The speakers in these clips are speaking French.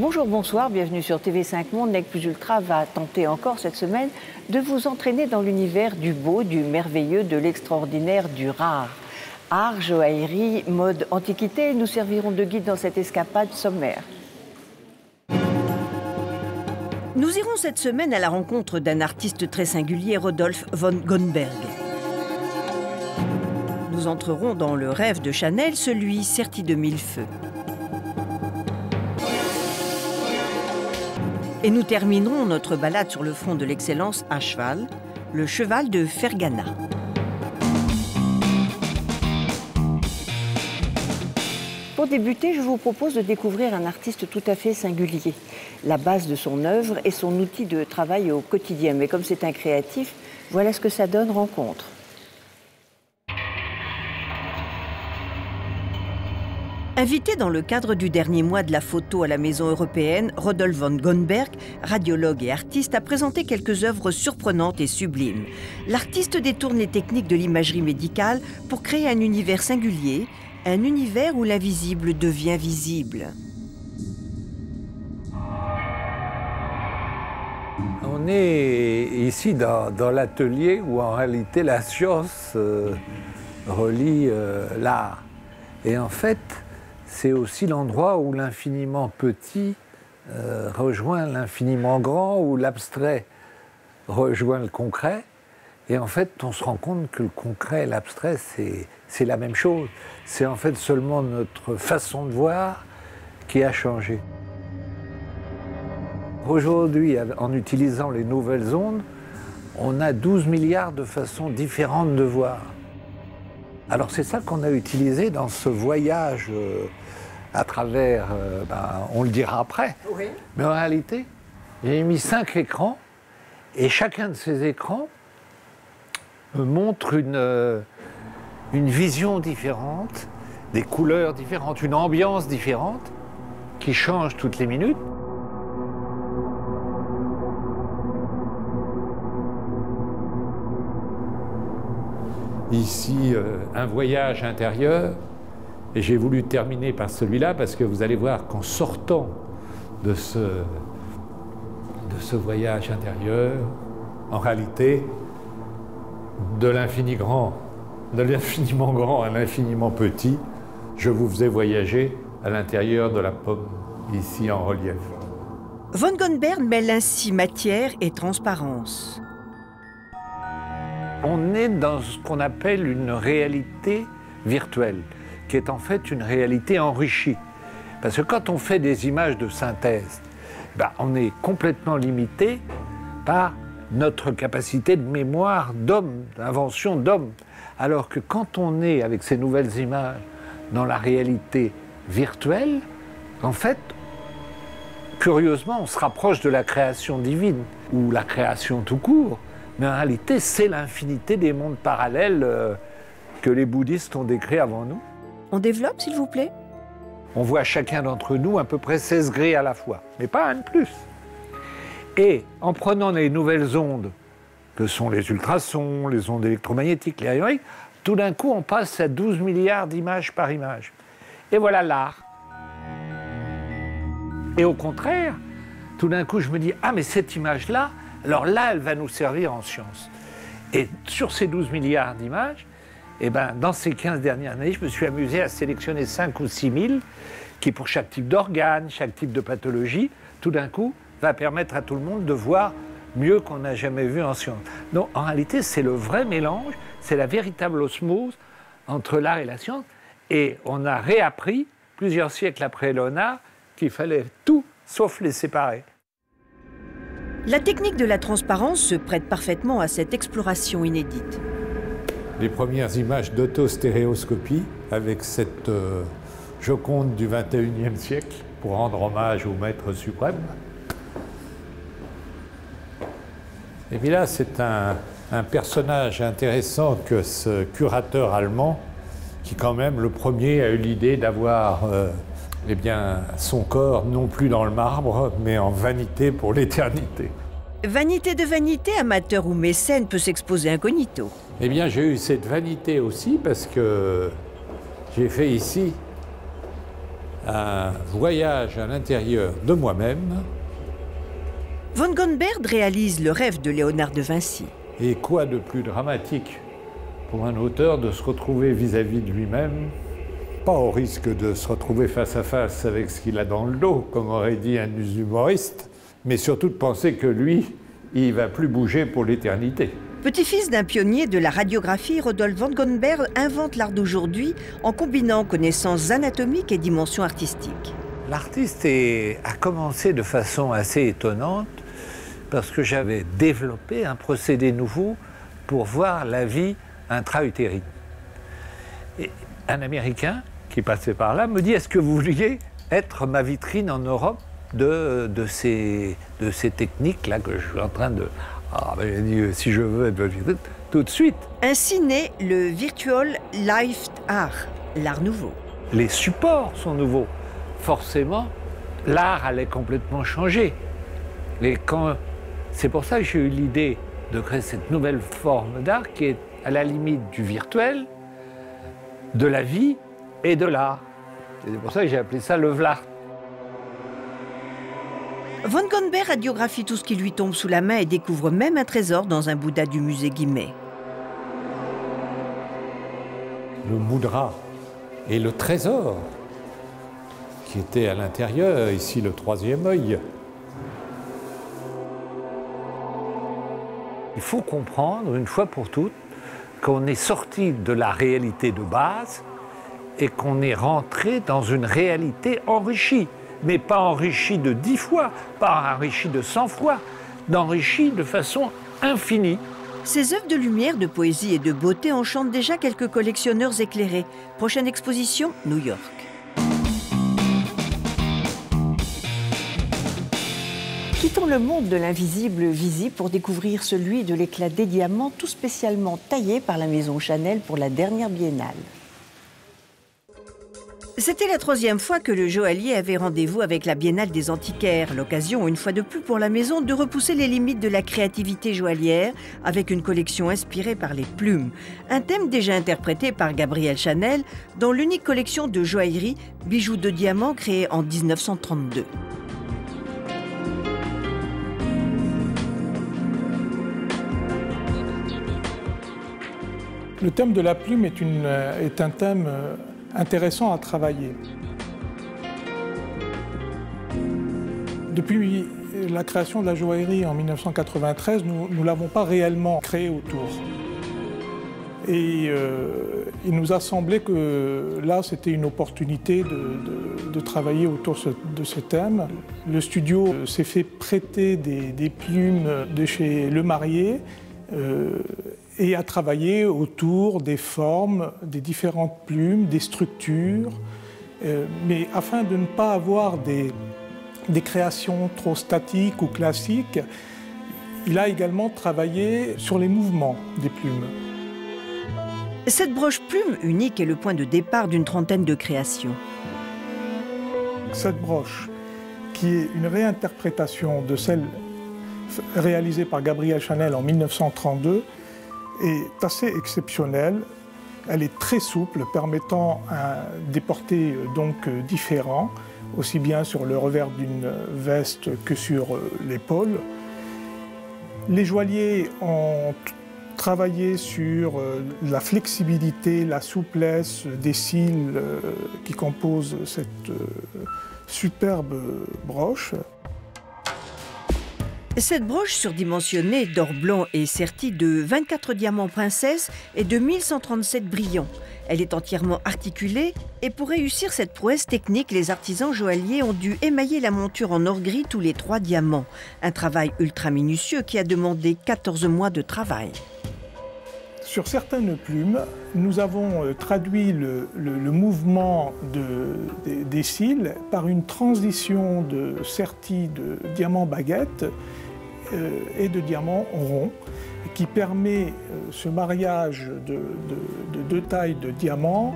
Bonjour, bonsoir, bienvenue sur TV5 Monde. Nec Plus Ultra va tenter encore cette semaine de vous entraîner dans l'univers du beau, du merveilleux, de l'extraordinaire, du rare. Art, joaillerie, mode, antiquité, nous servirons de guide dans cette escapade sommaire. Nous irons cette semaine à la rencontre d'un artiste très singulier, Rodolphe von Goneberg. Nous entrerons dans le rêve de Chanel, celui serti de mille feux. Et nous terminerons notre balade sur le front de l'excellence à cheval, le cheval de Fergana. Pour débuter, je vous propose de découvrir un artiste tout à fait singulier. La base de son œuvre est son outil de travail au quotidien. Mais comme c'est un créatif, voilà ce que ça donne rencontre. Invité dans le cadre du dernier mois de la photo à la Maison européenne, Rodolphe von Goneberg, radiologue et artiste, a présenté quelques œuvres surprenantes et sublimes. L'artiste détourne les techniques de l'imagerie médicale pour créer un univers singulier, un univers où l'invisible devient visible. On est ici dans l'atelier où en réalité la science relie l'art. Et en fait, c'est aussi l'endroit où l'infiniment petit rejoint l'infiniment grand, où l'abstrait rejoint le concret. Et en fait, on se rend compte que le concret et l'abstrait, c'est la même chose. C'est en fait seulement notre façon de voir qui a changé. Aujourd'hui, en utilisant les nouvelles ondes, on a 12 milliards de façons différentes de voir. Alors c'est ça qu'on a utilisé dans ce voyage à travers, on le dira après, oui. Mais en réalité, j'ai mis 5 écrans et chacun de ces écrans montre une vision différente, des couleurs différentes, une ambiance différente qui change toutes les minutes. Ici, un voyage intérieur, et j'ai voulu terminer par celui-là parce que vous allez voir qu'en sortant de ce voyage intérieur, en réalité, de l'infiniment grand à l'infiniment petit, je vous faisais voyager à l'intérieur de la pomme, ici en relief. Von Goneberg mêle ainsi matière et transparence. On est dans ce qu'on appelle une réalité virtuelle, qui est en fait une réalité enrichie. Parce que quand on fait des images de synthèse, on est complètement limité par notre capacité de mémoire d'homme, d'invention d'homme. Alors que quand on est avec ces nouvelles images dans la réalité virtuelle, en fait, curieusement, on se rapproche de la création divine, ou la création tout court. Mais en réalité, c'est l'infinité des mondes parallèles que les bouddhistes ont décrits avant nous. On développe, s'il vous plaît? On voit chacun d'entre nous à peu près 16 grés à la fois, mais pas un de plus. Et en prenant les nouvelles ondes, que sont les ultrasons, les ondes électromagnétiques, les rayons X, tout d'un coup, on passe à 12 milliards d'images par image. Et voilà l'art. Et au contraire, tout d'un coup, je me dis, ah, mais cette image-là, alors là, elle va nous servir en science. Et sur ces 12 milliards d'images, dans ces 15 dernières années, je me suis amusé à sélectionner 5 ou 6 000 qui, pour chaque type d'organe, chaque type de pathologie, tout d'un coup, va permettre à tout le monde de voir mieux qu'on n'a jamais vu en science. Donc, en réalité, c'est le vrai mélange, c'est la véritable osmose entre l'art et la science. Et on a réappris, plusieurs siècles après Léonard, qu'il fallait tout sauf les séparer. La technique de la transparence se prête parfaitement à cette exploration inédite. Les premières images d'autostéréoscopie avec cette Joconde du XXIe siècle pour rendre hommage au maître suprême. Et puis là, c'est un personnage intéressant que ce curateur allemand qui, quand même, le premier a eu l'idée d'avoir son corps non plus dans le marbre, mais en vanité pour l'éternité. Vanité de vanité, amateur ou mécène peut s'exposer incognito. Eh bien, j'ai eu cette vanité aussi parce que j'ai fait ici un voyage à l'intérieur de moi-même. Von Gonberg réalise le rêve de Léonard de Vinci. Et quoi de plus dramatique pour un auteur de se retrouver vis-à-vis de lui-même, pas au risque de se retrouver face à face avec ce qu'il a dans le dos, comme aurait dit un humoriste, mais surtout de penser que lui, il ne va plus bouger pour l'éternité. Petit-fils d'un pionnier de la radiographie, Rudolf von Gonberg invente l'art d'aujourd'hui en combinant connaissances anatomiques et dimensions artistiques. L'artiste a commencé de façon assez étonnante parce que j'avais développé un procédé nouveau pour voir la vie intra-utérine. Et un Américain qui passait par là me dit « Est-ce que vous vouliez être ma vitrine en Europe de ces techniques-là que je suis en train de... » Ah, ben, il dit, si je veux être votre vitrine, tout de suite. Ainsi naît le Virtual Life Art, l'art nouveau. Les supports sont nouveaux. Forcément, l'art allait complètement changer. C'est pour ça que j'ai eu l'idée de créer cette nouvelle forme d'art qui est à la limite du virtuel, de la vie et de l'art. C'est pour ça que j'ai appelé ça le Vlart. Von Gonberg radiographie tout ce qui lui tombe sous la main et découvre même un trésor dans un Bouddha du musée Guimet. Le Moudra et le trésor qui était à l'intérieur, ici le troisième œil. Il faut comprendre une fois pour toutes qu'on est sorti de la réalité de base et qu'on est rentré dans une réalité enrichie. Mais pas enrichi de 10 fois, pas enrichi de 100 fois, d'enrichi de façon infinie. Ces œuvres de lumière, de poésie et de beauté enchantent déjà quelques collectionneurs éclairés. Prochaine exposition, New York. Quittons le monde de l'invisible visible pour découvrir celui de l'éclat des diamants, tout spécialement taillé par la maison Chanel pour la dernière biennale. C'était la 3e fois que le joaillier avait rendez-vous avec la Biennale des Antiquaires, l'occasion, une fois de plus pour la maison, de repousser les limites de la créativité joaillière avec une collection inspirée par les plumes. Un thème déjà interprété par Gabriel Chanel dans l'unique collection de joaillerie Bijoux de diamants créée en 1932. Le thème de la plume est un thème intéressant à travailler. Depuis la création de la joaillerie en 1993, nous ne l'avons pas réellement créé autour. Et il nous a semblé que là, c'était une opportunité de travailler autour de ce thème. Le studio s'est fait prêter des plumes de chez Le Marié et a travaillé autour des formes, des différentes plumes, des structures, mais afin de ne pas avoir des créations trop statiques ou classiques, il a également travaillé sur les mouvements des plumes. Cette broche plume unique est le point de départ d'une trentaine de créations. Cette broche, qui est une réinterprétation de celle réalisée par Gabriel Chanel en 1932, est assez exceptionnelle. Elle est très souple, permettant des portées donc différents, aussi bien sur le revers d'une veste que sur l'épaule. Les joailliers ont travaillé sur la flexibilité, la souplesse des cils qui composent cette superbe broche. Cette broche surdimensionnée d'or blanc est sertie de 24 diamants princesse et de 1137 brillants. Elle est entièrement articulée et pour réussir cette prouesse technique, les artisans joailliers ont dû émailler la monture en or gris tous les 3 diamants. Un travail ultra minutieux qui a demandé 14 mois de travail. Sur certaines plumes, nous avons traduit le mouvement des cils par une transition de sertis de diamants baguettes et de diamants ronds, qui permet ce mariage de 2 tailles de diamants.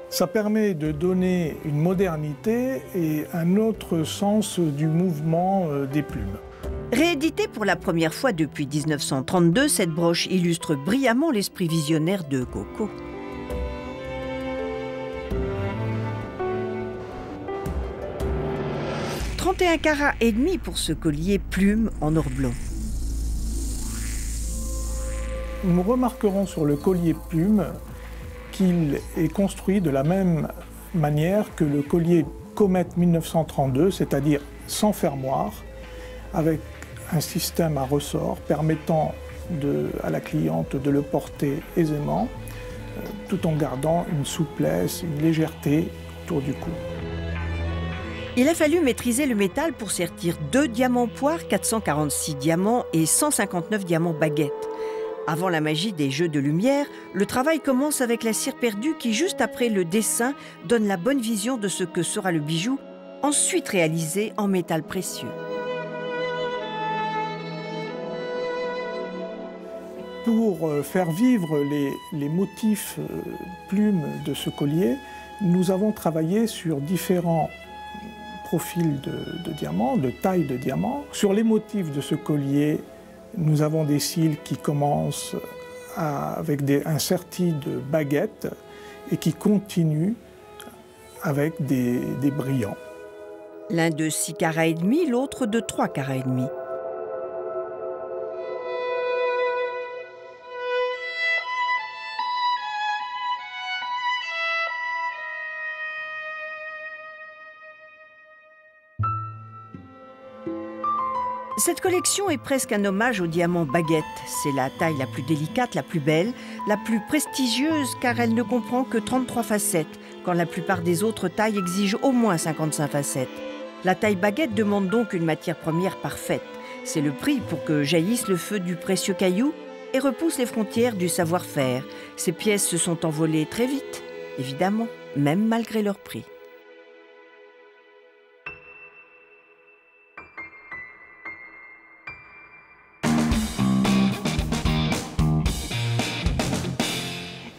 Ça permet de donner une modernité et un autre sens du mouvement des plumes. Rééditée pour la première fois depuis 1932, cette broche illustre brillamment l'esprit visionnaire de Coco. 31 carats et demi pour ce collier plume en or blanc. Nous remarquerons sur le collier plume qu'il est construit de la même manière que le collier Comète 1932, c'est-à-dire sans fermoir, avec un système à ressort permettant à la cliente de le porter aisément, tout en gardant une souplesse, une légèreté autour du cou. Il a fallu maîtriser le métal pour sertir 2 diamants poires, 446 diamants et 159 diamants baguettes. Avant la magie des jeux de lumière, le travail commence avec la cire perdue qui, juste après le dessin, donne la bonne vision de ce que sera le bijou, ensuite réalisé en métal précieux. Pour faire vivre les motifs plumes de ce collier, nous avons travaillé sur différents profils de diamants, de taille de diamants. Sur les motifs de ce collier, nous avons des cils qui commencent avec un serti de baguettes et qui continuent avec des brillants. L'un de 6 carats et demi, l'autre de 3 carats et demi. Cette collection est presque un hommage au diamant baguette. C'est la taille la plus délicate, la plus belle, la plus prestigieuse car elle ne comprend que 33 facettes, quand la plupart des autres tailles exigent au moins 55 facettes. La taille baguette demande donc une matière première parfaite. C'est le prix pour que jaillisse le feu du précieux caillou et repousse les frontières du savoir-faire. Ces pièces se sont envolées très vite, évidemment, même malgré leur prix.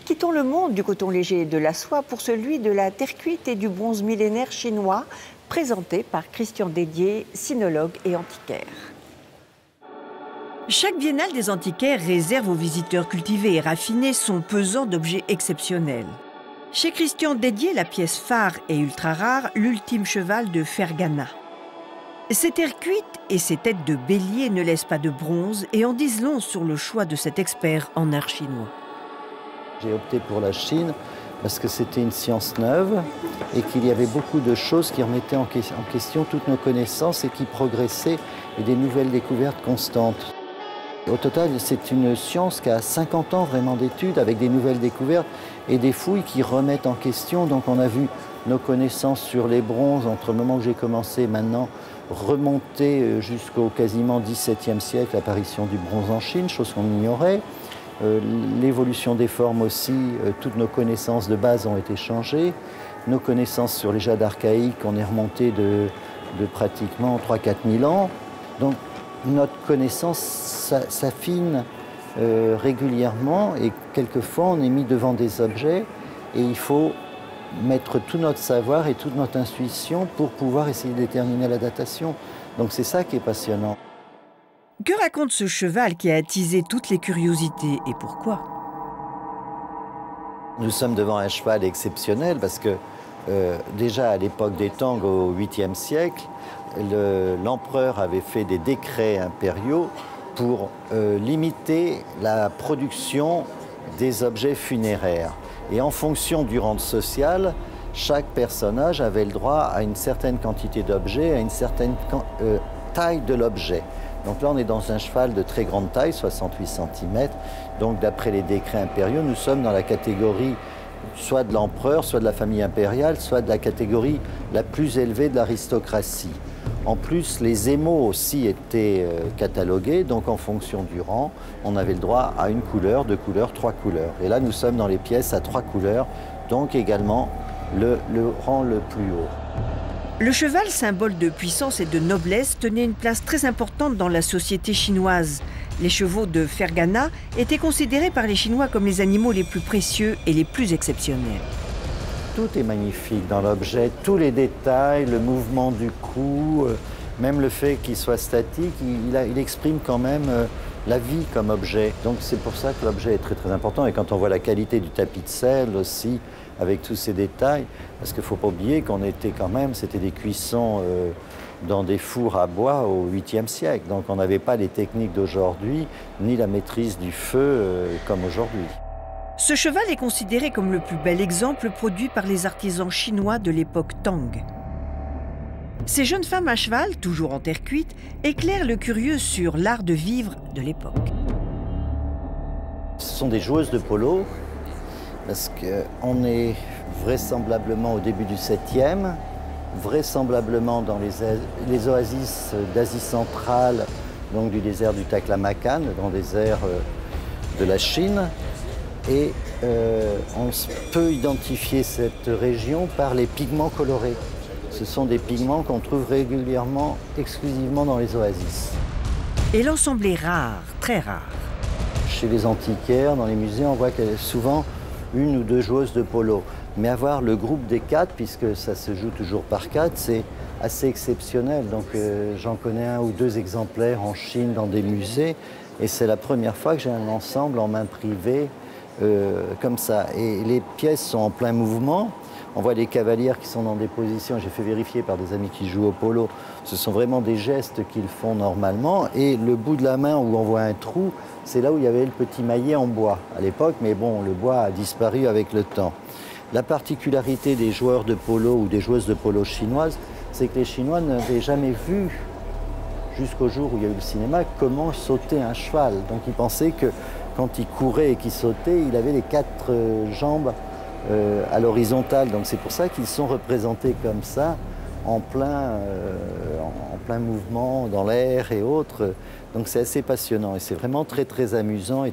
Quittons le monde du coton léger et de la soie pour celui de la terre cuite et du bronze millénaire chinois, présenté par Christian Dédier, sinologue et antiquaire. Chaque biennale des antiquaires réserve aux visiteurs cultivés et raffinés son pesant d'objets exceptionnels. Chez Christian Dédier, la pièce phare et ultra rare, l'ultime cheval de Fergana. Ces terres cuites et ces têtes de bélier ne laissent pas de bronze et en disent long sur le choix de cet expert en art chinois. J'ai opté pour la Chine parce que c'était une science neuve et qu'il y avait beaucoup de choses qui remettaient en question toutes nos connaissances et qui progressaient et des nouvelles découvertes constantes. Au total, c'est une science qui a 50 ans vraiment d'études avec des nouvelles découvertes et des fouilles qui remettent en question. Donc on a vu nos connaissances sur les bronzes entre le moment où j'ai commencé et maintenant remonter jusqu'au quasiment XVIIe siècle, l'apparition du bronze en Chine, chose qu'on ignorait. L'évolution des formes aussi, toutes nos connaissances de base ont été changées. Nos connaissances sur les jades archaïques, on est remonté de pratiquement 3 000 à 4 000 ans. Donc notre connaissance s'affine régulièrement et quelquefois on est mis devant des objets et il faut mettre tout notre savoir et toute notre intuition pour pouvoir essayer de déterminer la datation. Donc c'est ça qui est passionnant. Que raconte ce cheval qui a attisé toutes les curiosités et pourquoi? Nous sommes devant un cheval exceptionnel parce que déjà à l'époque des Tang, au 8e siècle, l'empereur avait fait des décrets impériaux pour limiter la production des objets funéraires. Et en fonction du rang social, chaque personnage avait le droit à une certaine quantité d'objets, à une certaine taille de l'objet. Donc là, on est dans un cheval de très grande taille, 68 cm. Donc d'après les décrets impériaux, nous sommes dans la catégorie soit de l'empereur, soit de la famille impériale, soit de la catégorie la plus élevée de l'aristocratie. En plus, les émaux aussi étaient catalogués, donc en fonction du rang, on avait le droit à 1 couleur, 2 couleurs, 3 couleurs. Et là, nous sommes dans les pièces à 3 couleurs, donc également le rang le plus haut. Le cheval, symbole de puissance et de noblesse, tenait une place très importante dans la société chinoise. Les chevaux de Fergana étaient considérés par les Chinois comme les animaux les plus précieux et les plus exceptionnels. Tout est magnifique dans l'objet, tous les détails, le mouvement du cou, même le fait qu'il soit statique, il exprime quand même la vie comme objet. Donc c'est pour ça que l'objet est très très important. Et quand on voit la qualité du tapis de selle aussi, avec tous ces détails, parce qu'il ne faut pas oublier qu'on était quand même, c'était des cuissons dans des fours à bois au 8e siècle. Donc on n'avait pas les techniques d'aujourd'hui, ni la maîtrise du feu comme aujourd'hui. Ce cheval est considéré comme le plus bel exemple produit par les artisans chinois de l'époque Tang. Ces jeunes femmes à cheval, toujours en terre cuite, éclairent le curieux sur l'art de vivre de l'époque. Ce sont des joueuses de polo, parce qu'on est vraisemblablement au début du 7e, vraisemblablement dans les oasis d'Asie centrale, donc du désert du Taklamakan, le grand désert de la Chine. Et on peut identifier cette région par les pigments colorés. Ce sont des pigments qu'on trouve régulièrement, exclusivement dans les oasis. Et l'ensemble est rare, très rare. Chez les antiquaires, dans les musées, on voit qu'il y a souvent une ou deux joueuses de polo. Mais avoir le groupe des 4, puisque ça se joue toujours par 4, c'est assez exceptionnel. Donc j'en connais 1 ou 2 exemplaires en Chine dans des musées. Et c'est la première fois que j'ai un ensemble en main privée comme ça. Et les pièces sont en plein mouvement. On voit les cavalières qui sont dans des positions, j'ai fait vérifier par des amis qui jouent au polo, ce sont vraiment des gestes qu'ils font normalement. Et le bout de la main où on voit un trou, c'est là où il y avait le petit maillet en bois à l'époque, mais bon, le bois a disparu avec le temps. La particularité des joueurs de polo ou des joueuses de polo chinoises, c'est que les Chinois n'avaient jamais vu, jusqu'au jour où il y a eu le cinéma, comment sauter un cheval. Donc ils pensaient que quand il courait et qu'il sautait, il avait les 4 jambes à l'horizontale. Donc c'est pour ça qu'ils sont représentés comme ça, en plein mouvement, dans l'air et autres. Donc c'est assez passionnant et c'est vraiment très très amusant et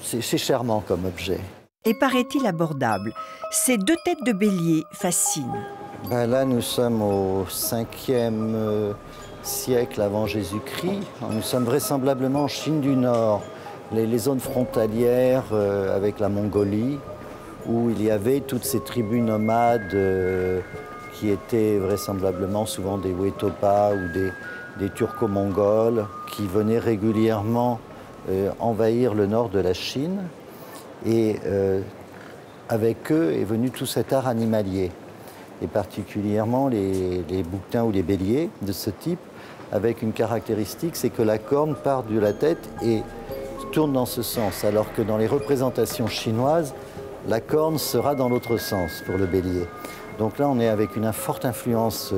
c'est charmant comme objet. Et paraît-il abordable. Ces 2 têtes de bélier fascinent. Ben là, nous sommes au 5e siècle avant Jésus-Christ. Nous sommes vraisemblablement en Chine du Nord, les zones frontalières avec la Mongolie, où il y avait toutes ces tribus nomades qui étaient vraisemblablement souvent des Wetopa ou des Turco-Mongols, qui venaient régulièrement envahir le nord de la Chine. Et avec eux est venu tout cet art animalier, et particulièrement les bouquetins ou les béliers de ce type, avec une caractéristique, c'est que la corne part de la tête et tourne dans ce sens, alors que dans les représentations chinoises, la corne sera dans l'autre sens pour le bélier. Donc là, on est avec une forte influence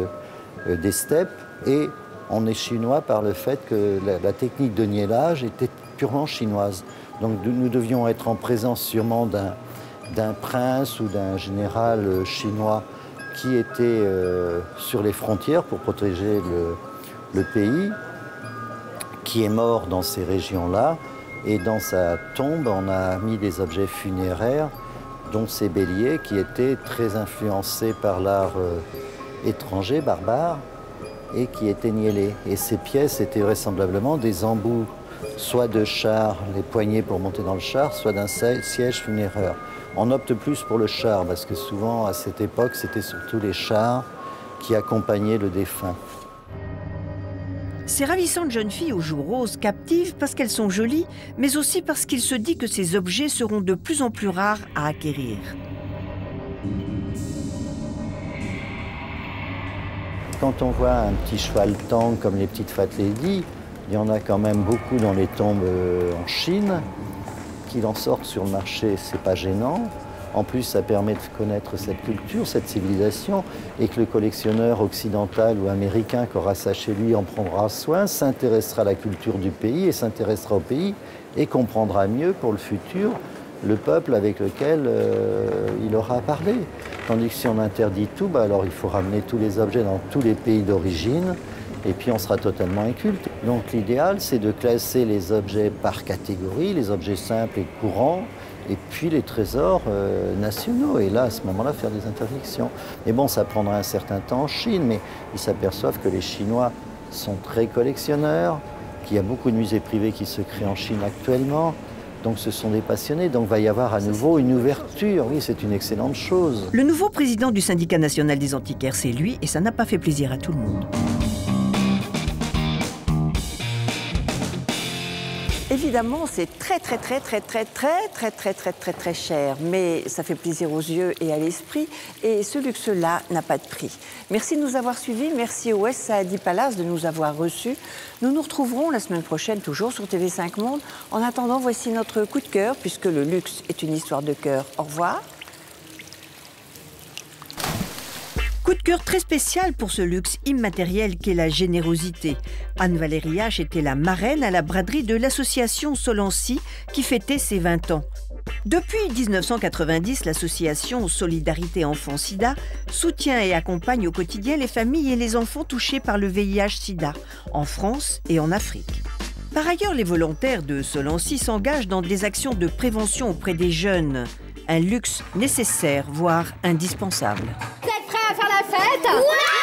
des steppes, et on est chinois par le fait que la technique de niellage était purement chinoise. Donc nous devions être en présence sûrement d'un prince ou d'un général chinois qui était sur les frontières pour protéger le pays, qui est mort dans ces régions-là. Et dans sa tombe, on a mis des objets funéraires, dont ces béliers qui étaient très influencés par l'art étranger, barbare, et qui étaient niellés. Et ces pièces étaient vraisemblablement des embouts, soit de char, les poignées pour monter dans le char, soit d'un siège funéraire. On opte plus pour le char, parce que souvent, à cette époque, c'était surtout les chars qui accompagnaient le défunt. Ces ravissantes jeunes filles aux joues roses captivent parce qu'elles sont jolies, mais aussi parce qu'il se dit que ces objets seront de plus en plus rares à acquérir. Quand on voit un petit cheval Tang comme les petites Fat Lady, il y en a quand même beaucoup dans les tombes en Chine. Qu'il en sorte sur le marché, c'est pas gênant. En plus, ça permet de connaître cette culture, cette civilisation, et que le collectionneur occidental ou américain qui aura ça chez lui en prendra soin, s'intéressera à la culture du pays et s'intéressera au pays et comprendra mieux pour le futur le peuple avec lequel il aura parlé. Tandis que si on interdit tout, alors il faut ramener tous les objets dans tous les pays d'origine et puis on sera totalement inculte. Donc l'idéal, c'est de classer les objets par catégorie, les objets simples et courants, et puis les trésors nationaux. Et là, à ce moment-là, faire des interdictions. Mais bon, ça prendra un certain temps en Chine, mais ils s'aperçoivent que les Chinois sont très collectionneurs, qu'il y a beaucoup de musées privés qui se créent en Chine actuellement. Donc ce sont des passionnés, donc il va y avoir à nouveau une ouverture. Oui, c'est une excellente chose. Le nouveau président du syndicat national des antiquaires, c'est lui, et ça n'a pas fait plaisir à tout le monde. Évidemment, c'est très cher, mais ça fait plaisir aux yeux et à l'esprit, et ce luxe-là n'a pas de prix. Merci de nous avoir suivis, merci au West Saadi Palace de nous avoir reçus. Nous nous retrouverons la semaine prochaine, toujours sur TV5 Monde. En attendant, voici notre coup de cœur, puisque le luxe est une histoire de cœur. Au revoir. Coup de cœur très spécial pour ce luxe immatériel qu'est la générosité. Anne-Valérie H était la marraine à la braderie de l'association Solancy qui fêtait ses 20 ans. Depuis 1990, l'association Solidarité Enfants Sida soutient et accompagne au quotidien les familles et les enfants touchés par le VIH-Sida, en France et en Afrique. Par ailleurs, les volontaires de Solancy s'engagent dans des actions de prévention auprès des jeunes. Un luxe nécessaire, voire indispensable. Vous êtes prêts à faire la fête? Ouais!